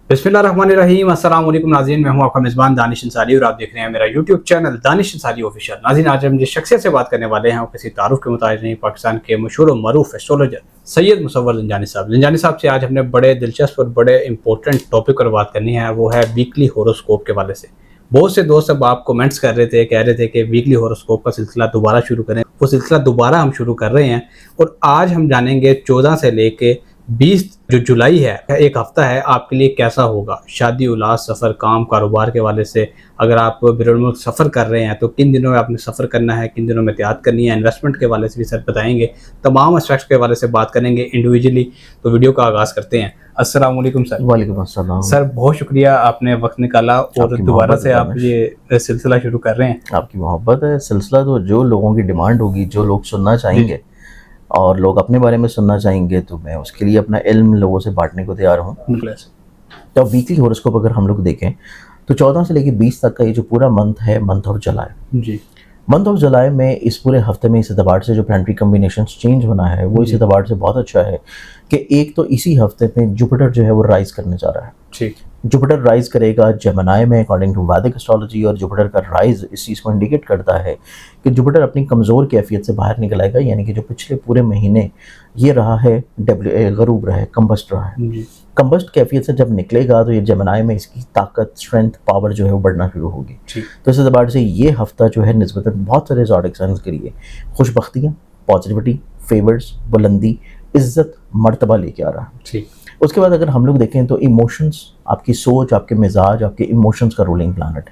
बिस्मिल्लाहिर्रहमानिर्रहीम। अस्सलाम वालेकुम नाज़रीन, मैं हूं आपका मेज़बान दानिश अंसारी और आप देख रहे हैं मेरा YouTube channel Danish Ansari official. नाज़रीन, आज हम जिस शख्सियत से बात करने वाले हैं वो किसी तारुफ के मुताबिक नहीं, पाकिस्तान के मशहूर और मरूफ एस्ट्रोलॉजर सैयद मुसव्वर ज़ंजानी साहब। ज़ंजानी साहब से आज हमने बड़े दिलचस्प और बड़े इंपॉर्टेंट टॉपिक पर बात करनी है, वो है वीकली होरोस्कोप के हवाले से। बहुत से दोस्त अब आप कमेंट्स कर रहे थे, कह रहे थे कि वीकली होरोस्कोप का सिलसिला दोबारा शुरू करें। वो सिलसिला दोबारा हम शुरू कर रहे हैं और आज हम जानेंगे 14 से लेके 20 जो जुलाई है, एक हफ्ता है, आपके लिए कैसा होगा। शादी, औलाद, सफ़र, काम, कारोबार के हवाले से अगर आप बैरुल मुल्क सफ़र कर रहे हैं तो किन दिनों में आपने सफ़र करना है, किन दिनों में एहतियात करनी है। इन्वेस्टमेंट के हवाले से भी सर बताएंगे, तमाम एस्पेक्ट्स के हवाले से बात करेंगे इंडिविजुअली। तो वीडियो का आगाज़ करते हैं। अस्सलाम वालेकुम सर। वालेकुम अस्सलाम सर, बहुत शुक्रिया, आपने वक्त निकाला और दोबारा से आप ये सिलसिला शुरू कर रहे हैं। आपकी मोहब्बत है। सिलसिला तो जो लोगों की डिमांड होगी, जो लोग सुनना चाहेंगे और लोग अपने बारे में सुनना चाहेंगे, तो मैं उसके लिए अपना इल्म लोगों से बांटने को तैयार हूँ। तो वीकली होरोस्कोप अगर हम लोग देखें तो 14 से लेकर 20 तक का ये जो पूरा मंथ है, मंथ ऑफ जुलाई जी, मंथ ऑफ जुलाई में इस पूरे हफ्ते में इस एतबार से जो प्लानिटरी कम्बिनेशन चेंज होना है वो इस एतबार से बहुत अच्छा है कि एक तो इसी हफ्ते में जुपिटर जो है वो राइज करने जा रहा है। ठीक, जुपिटर राइज करेगा जेमिनी में अकॉर्डिंग टू वैदिक एस्ट्रोलॉजी, और जुपिटर का राइज इस चीज़ को इंडिकेट करता है कि जुपिटर अपनी कमज़ोर कैफियत से बाहर निकल आएगा। यानी कि जो पिछले पूरे महीने ये रहा है गरूब रहा है, कम्बस्ट रहा है, कम्बस्ट कैफियत से जब निकलेगा तो ये जेमिनी में इसकी ताकत, स्ट्रेंथ, पावर जो है वो बढ़ना शुरू होगी। तो इस एतबार से ये हफ्ता जो है निस्बतन बहुत सारे ज़ोडिक साइंस के लिए खुशबख्तियाँ, पॉजिटिविटी, फेवर्स, बुलंदी, इज्जत, मर्तबा लेके आ रहा है। ठीक, उसके बाद अगर हम लोग देखें तो इमोशंस, आपकी सोच, आपके मिजाज, आपके इमोशंस का रूलिंग प्लानट,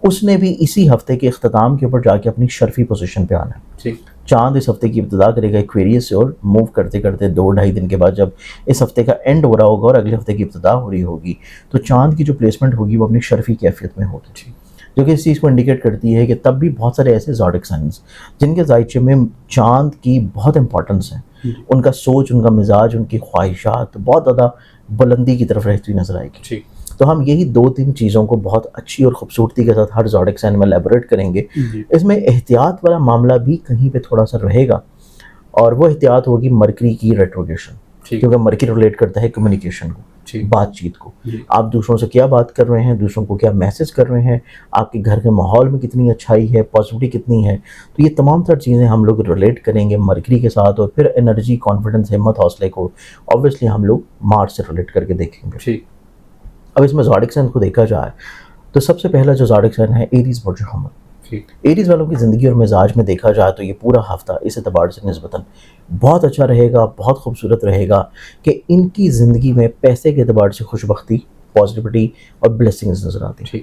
उसने भी इसी हफ्ते के अख्ताम के ऊपर जाके अपनी शर्फी पोजीशन पे आना है। ठीक, चांद इस हफ्ते की इब्तिदा करेगा एक्वेरियस से और मूव करते करते 2-2.5 दिन के बाद जब इस हफ्ते का एंड हो रहा होगा और अगले हफ्ते की इब्तिदा हो रही होगी, तो चांद की जो प्लेसमेंट होगी वो अपनी शर्फी कैफियत में होगी, जो कि इस चीज़ को इंडिकेट करती है कि तब भी बहुत सारे ऐसे ज़ोडिक साइंस जिनके जायचे में चांद की बहुत इंपॉर्टेंस है, उनका सोच, उनका मिजाज, उनकी ख्वाहिशात बहुत ज़्यादा बुलंदी की तरफ रहती हुई नजर आएगी। तो हम यही 2-3 चीज़ों को बहुत अच्छी और खूबसूरती के साथ हर ज़ोडिक साइन में एलैबोरेट करेंगे। इसमें एहतियात वाला मामला भी कहीं पे थोड़ा सा रहेगा, और वो एहतियात होगी मरकरी की रेट्रोग्रेशन, क्योंकि मरकरी रिलेट करता है कम्युनिकेशन को, बातचीत को। आप दूसरों से क्या बात कर रहे हैं, दूसरों को क्या मैसेज कर रहे हैं, आपके घर के माहौल में कितनी अच्छाई है, पॉजिटिविटी कितनी है। तो ये तमाम तरह चीज़ें हम लोग रिलेट करेंगे मरकरी के साथ, और फिर एनर्जी, कॉन्फिडेंस, हिम्मत, हौसले को ऑब्वियसली हम लोग मार्स से रिलेट करके देखेंगे। अब इसमें ज़ोडिक साइन को देखा जाए तो सबसे पहला जो ज़ोडिक साइन है एरीज़ बुर्ज हमल। एरीज़ वालों की ज़िंदगी और मिजाज में देखा जाए तो ये पूरा हफ्ता इस एतबार से निस्बतन बहुत अच्छा रहेगा, बहुत खूबसूरत रहेगा कि इनकी ज़िंदगी में पैसे के एतबार से खुशबख्ती, पॉजिटिविटी और ब्लेसिंग्स नज़र आती है।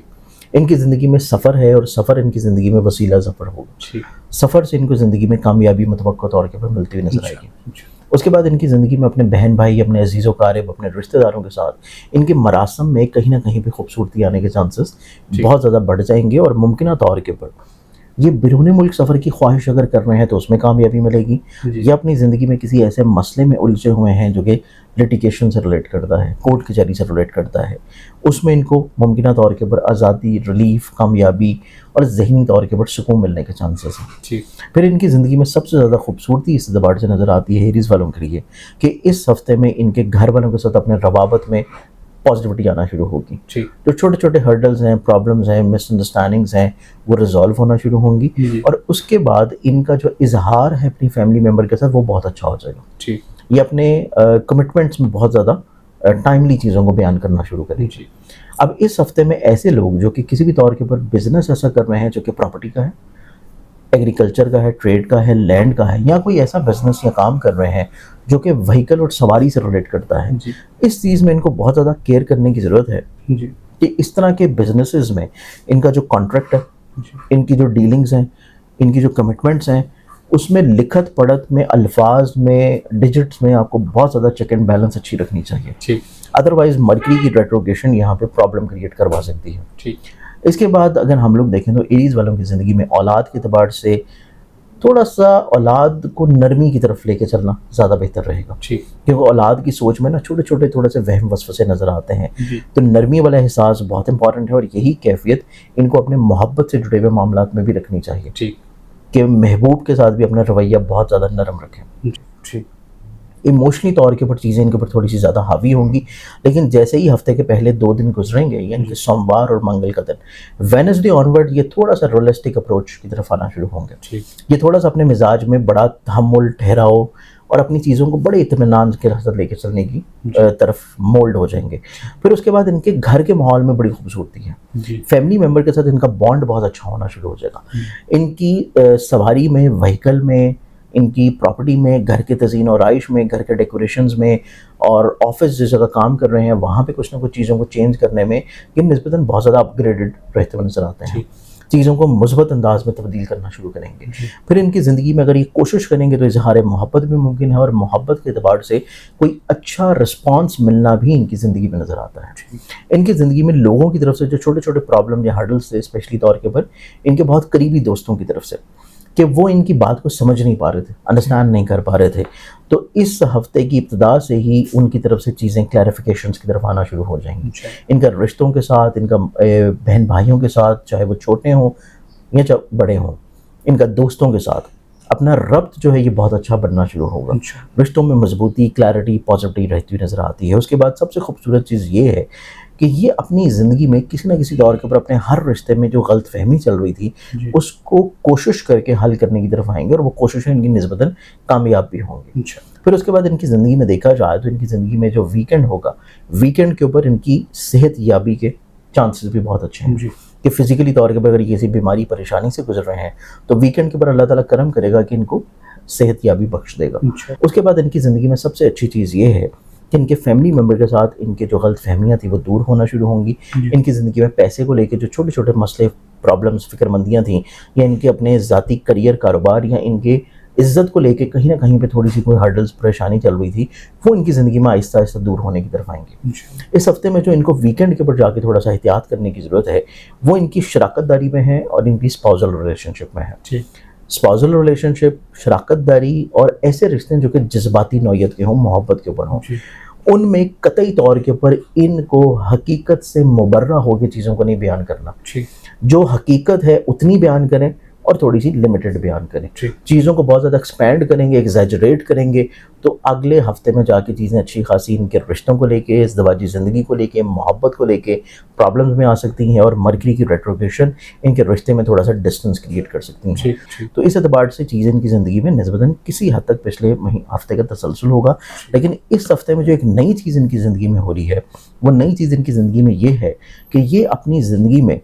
इनकी ज़िंदगी में सफ़र है और सफ़र इनकी ज़िंदगी में वसीला ज़फ़र होगा। सफ़र से इनको ज़िंदगी में कामयाबी मुतवक्को तौर के पर मिलती हुई नज़र आएगी। उसके बाद इनकी ज़िंदगी में अपने बहन भाई, अपने अजीज़ व क़ारिब, अपने रिश्तेदारों के साथ इनके मरासम में कहीं ना कहीं पे खूबसूरती आने के चांसेस बहुत ज़्यादा बढ़ जाएंगे, और मुमकिन तौर के ऊपर ये बैरून मुल्क सफ़र की ख्वाहिश अगर कर रहे हैं तो उसमें कामयाबी मिलेगी, या अपनी ज़िंदगी में किसी ऐसे मसले में उलझे हुए हैं जो कि लिटिगेशन से रिलेट करता है, कोर्ट कचहरी से रिलेट करता है, उसमें इनको मुमकिन तौर के ऊपर आज़ादी, रिलीफ, कामयाबी और ज़हनी तौर के ऊपर सुकून मिलने के चांसेस हैं। फिर इनकी ज़िंदगी में सबसे ज़्यादा खूबसूरती इस एतबार से नज़र आती है एरीज़ वालों के लिए कि इस हफ्ते में इनके घर वालों के साथ अपने रवाबत में पॉजिटिविटी आना शुरू होगी। जो छोटे छोटे हर्डल्स हैं, प्रॉब्लम्स हैं, मिसअंडरस्टैंडिंग्स हैं, वो रिजॉल्व होना शुरू होंगी, और उसके बाद इनका जो इजहार है अपनी फैमिली मेम्बर के साथ वो बहुत अच्छा हो जाएगा। ये अपने कमिटमेंट्स में बहुत ज़्यादा टाइमली चीज़ों को बयान करना शुरू करेंगे। अब इस हफ्ते में ऐसे लोग जो कि किसी भी तौर के ऊपर बिजनेस ऐसा कर रहे हैं जो कि प्रॉपर्टी का है, एग्रीकल्चर का है, ट्रेड का है, लैंड का है, या कोई ऐसा बिजनेस या काम कर रहे हैं जो कि व्हीकल और सवारी से रिलेट करता है, इस चीज़ में इनको बहुत ज़्यादा केयर करने की ज़रूरत है कि इस तरह के बिजनेसेस में इनका जो कॉन्ट्रैक्ट है, इनकी जो डीलिंग्स हैं, इनकी जो कमिटमेंट्स हैं, उसमें लिखत पढ़त में, अल्फाज में, डिजिट्स में आपको बहुत ज़्यादा चेक एंड बैलेंस अच्छी रखनी चाहिए। अदरवाइज मरकरी की रेट्रोग्रेशन यहाँ पे प्रॉब्लम क्रिएट करवा सकती है। इसके बाद अगर हम लोग देखें तो एरीज़ वालों की ज़िंदगी में औलाद के एतबार से थोड़ा सा औलाद को नरमी की तरफ लेके चलना ज़्यादा बेहतर रहेगा, क्योंकि औलाद की सोच में ना छोटे छोटे थोड़े से वहम वसवसे नज़र आते हैं। तो नरमी वाला एहसास बहुत इंपॉर्टेंट है, और यही कैफियत इनको अपने मोहब्बत से जुड़े हुए मामलात में भी रखनी चाहिए कि महबूब के साथ भी अपना रवैया बहुत ज़्यादा नरम रखें। इमोशनली तौर के ऊपर चीज़ें इनके ऊपर थोड़ी सी ज़्यादा हावी होंगी। लेकिन जैसे ही हफ्ते के पहले 2 दिन गुजरेंगे, यानी कि सोमवार और मंगल का दिन, वेडनेसडे ऑनवर्ड ये थोड़ा सा रियलिस्टिक अप्रोच की तरफ आना शुरू होंगे। ये थोड़ा सा अपने मिजाज में बड़ा तहम्मुल, ठहराव और अपनी चीज़ों को बड़े इत्मीनान के साथ लेकर चलने की तरफ मोल्ड हो जाएंगे। फिर उसके बाद इनके घर के माहौल में बड़ी खूबसूरती है, फैमिली मेम्बर के साथ इनका बॉन्ड बहुत अच्छा होना शुरू हो जाएगा। इनकी सवारी में, व्हीकल में, इनकी प्रॉपर्टी में, घर के तज़ीन और आइश में, घर के डेकोरेशंस में और ऑफिस जिस जगह काम कर रहे हैं वहाँ पे कुछ ना कुछ चीज़ों को चेंज करने में ये निस्बतन बहुत ज़्यादा अपग्रेडेड रहते हुए नजर आते हैं। चीज़ों को मुस्बत अंदाज में तब्दील करना शुरू करेंगे। फिर इनकी ज़िंदगी में अगर ये कोशिश करेंगे तो इजहार मोहब्बत भी मुमकिन है और मोहब्बत के अतबार से कोई अच्छा रिस्पांस मिलना भी इनकी ज़िंदगी में नज़र आता है। इनकी ज़िंदगी में लोगों की तरफ से जो छोटे छोटे प्रॉब्लम या हर्डल्स थे, स्पेशली तौर के ऊपर इनके बहुत करीबी दोस्तों की तरफ से, कि वो इनकी बात को समझ नहीं पा रहे थे, अंडरस्टैंड नहीं कर पा रहे थे, तो इस हफ्ते की इब्तिदा से ही उनकी तरफ से चीज़ें क्लैरिफिकेशंस की तरफ आना शुरू हो जाएंगी। इनका रिश्तों के साथ, इनका बहन भाइयों के साथ, चाहे वो छोटे हों या चाहे बड़े हों, इनका दोस्तों के साथ अपना रब्त जो है ये बहुत अच्छा बनना शुरू होगा। रिश्तों में मजबूती, क्लैरिटी, पॉजिटिविटी रहती हुई नज़र आती है। उसके बाद सबसे खूबसूरत चीज़ ये है कि ये अपनी ज़िंदगी में किसी न किसी दौर के ऊपर अपने हर रिश्ते में जो गलत फहमी चल रही थी उसको कोशिश करके हल करने की तरफ आएंगे और वो कोशिशें इनकी निस्बतन कामयाब भी होंगी। फिर उसके बाद इनकी ज़िंदगी में देखा जाए तो इनकी ज़िंदगी में जो वीकेंड होगा, वीकेंड के ऊपर इनकी सेहत याबी के चांसेस भी बहुत अच्छे हैं कि फिजिकली तौर के ऊपर अगर किसी बीमारी परेशानी से गुजर रहे हैं तो वीकेंड के ऊपर अल्लाह ताला करम करेगा कि इनको सेहत याबी बख्श देगा। उसके बाद इनकी ज़िंदगी में सबसे अच्छी चीज़ ये है कि इनके फैमिली मेम्बर के साथ इनके जो गलत फहमियाँ थी वो दूर होना शुरू होंगी। इनकी ज़िंदगी में पैसे को लेकर जो छोटे छोटे मसले, प्रॉब्लम्स, फिक्रमंदियाँ थी या इनके अपने ज़ाती करियर, कारोबार या इनके इज़्ज़त को लेकर कहीं ना कहीं पे थोड़ी सी कोई हर्डल्स, परेशानी चल रही थी, वो इनकी ज़िंदगी में आहिस्ता आहिस्ता दूर होने की तरफ आएंगे। इस हफ्ते में जो इनको वीकेंड के ऊपर जाके थोड़ा सा एहतियात करने की ज़रूरत है वो इनकी शराकत दारी में है और इनकी स्पाउसल रिलेशनशिप में है। स्पाउसल रिलेशनशिप, शराकत दारी और ऐसे रिश्ते जो कि जज्बाती नौयत के हों, मोहब्बत के ऊपर हों, उनमें कतई तौर के ऊपर इनको हकीकत से मुबर्रा होकर चीज़ों को नहीं बयान करना। जो हकीकत है उतनी बयान करें और थोड़ी सी लिमिटेड बयान करें। चीज़ों को बहुत ज़्यादा एक्सपैंड करेंगे, एग्जैजरेट करेंगे तो अगले हफ्ते में जाके चीज़ें अच्छी खासी इनके रिश्तों को लेके, इज़्दिवाजी ज़िंदगी को लेके, मोहब्बत को लेके प्रॉब्लम्स में आ सकती हैं और मरकरी की रेट्रोग्रेशन इनके रिश्ते में थोड़ा सा डिस्टेंस क्रिएट कर सकती हैं। तो इस एतबार से चीज़ें इनकी ज़िंदगी में निस्बतन किसी हद तक पिछले हफ्ते का तसलसल होगा। लेकिन इस हफ्ते में जो एक नई चीज़ इनकी ज़िंदगी में हो रही है वो नई चीज़ इनकी ज़िंदगी में ये है कि ये अपनी ज़िंदगी में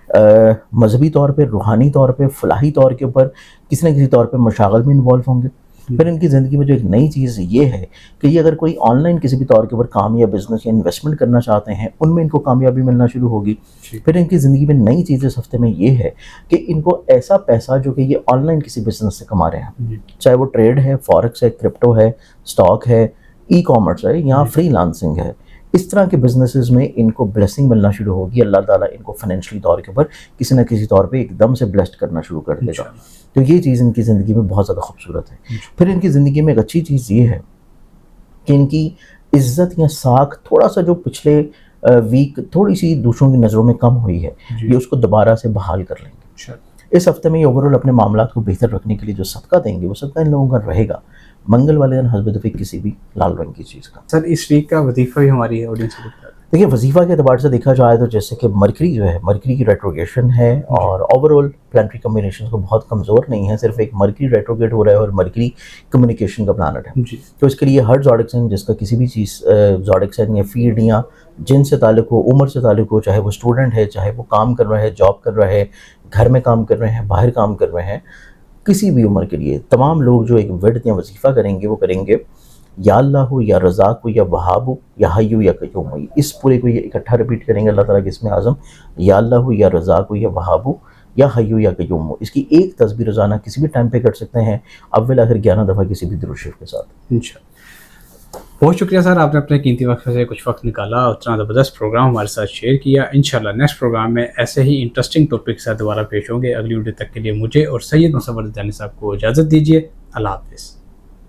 मजहबी तौर पे, रूहानी तौर पे, फलाही तौर के ऊपर किसी न किसी तौर पे मशागल में इन्वॉल्व होंगे। फिर इनकी ज़िंदगी में जो एक नई चीज़ ये है कि ये अगर कोई ऑनलाइन किसी भी तौर के ऊपर काम या बिजनेस या इन्वेस्टमेंट करना चाहते हैं उनमें इनको कामयाबी मिलना शुरू होगी। फिर इनकी ज़िंदगी में नई चीज़ इस हफ्ते में ये है कि इनको ऐसा पैसा जो कि ये ऑनलाइन किसी बिजनेस से कमा रहे हैं, चाहे वो ट्रेड है, फॉरेक्स है, क्रिप्टो है, स्टॉक है, ई कॉमर्स है या फ्रीलांसिंग है, इस तरह के बिजनेसेस में इनको ब्लेसिंग मिलना शुरू होगी। अल्लाह ताला इनको फाइनेंशियली तौर के ऊपर किसी न किसी तौर पे एकदम से ब्लेस्ड करना शुरू कर देगा। तो ये चीज़ इनकी ज़िंदगी में बहुत ज़्यादा खूबसूरत है। फिर इनकी ज़िंदगी में एक अच्छी चीज़ ये है कि इनकी इज़्ज़त या साख थोड़ा सा जो पिछले वीक थोड़ी सी दूसरों की नज़रों में कम हुई है ये उसको दोबारा से बहाल कर लेंगे। इस हफ्ते में ये ओवरऑल अपने मामलात को बेहतर रखने के लिए जो सदका देंगे वो सदका इन लोगों का रहेगा मंगल वाले दिन हस्ब दफीक किसी भी लाल रंग की चीज़ का। सर इस वीक का वजीफ़ा भी हमारी ऑडियंस को बता दें। देखिए वजीफ़ा के अतबार से देखा जाए तो जैसे कि मरकरी जो है, मरकरी की रेट्रोगेशन है और ओवरऑल प्लानिटरी कम्बिनेशन को बहुत कमज़ोर नहीं है, सिर्फ एक मरकरी रेट्रोगेट हो रहा है और मरकरी कम्युनिकेशन का प्लानट है। तो इसके लिए हर ज़ोडिक साइन जिसका किसी भी चीज़ ज़ोडिक साइन या फील्ड या जिन से ताल्लुक़ हो, उम्र से ताल्लुक़ हो, चाहे वो स्टूडेंट है, चाहे वो काम कर रहा है, जॉब कर रहा है, घर में काम कर रहे हैं, बाहर काम कर रहे हैं, किसी भी उम्र के लिए तमाम लोग जो एक विर्द या वजीफ़ा करेंगे वो करेंगे या अल्लाह या रज़ाक या वहाब या हय्यू या क़य्यूम। इस पूरे को ये इकट्ठा रिपीट करेंगे अल्लाह ताला के इसमें आज़म या अल्लाह या रज़ाक या वहाब या हय्यू या क़य्यूम। इसकी एक तस्बीह रोज़ाना किसी भी टाइम पे कर सकते हैं, अव्वल आखिर 11 दफ़ा किसी भी दुरूद शरीफ के साथ। इंशाअल्लाह। बहुत शुक्रिया सर, आपने अपने कीमती वक्त से कुछ वक्त निकाला, उतना ज़बरदस्त प्रोग्राम हमारे साथ शेयर किया। इंशाल्लाह नेक्स्ट प्रोग्राम में ऐसे ही इंटरेस्टिंग टॉपिक के साथ दोबारा पेश होंगे। अगली वीडियो तक के लिए मुझे और सैयद मुसव्वर जानी साहब को इजाज़त दीजिए। अल्लाह हाफ़िज़।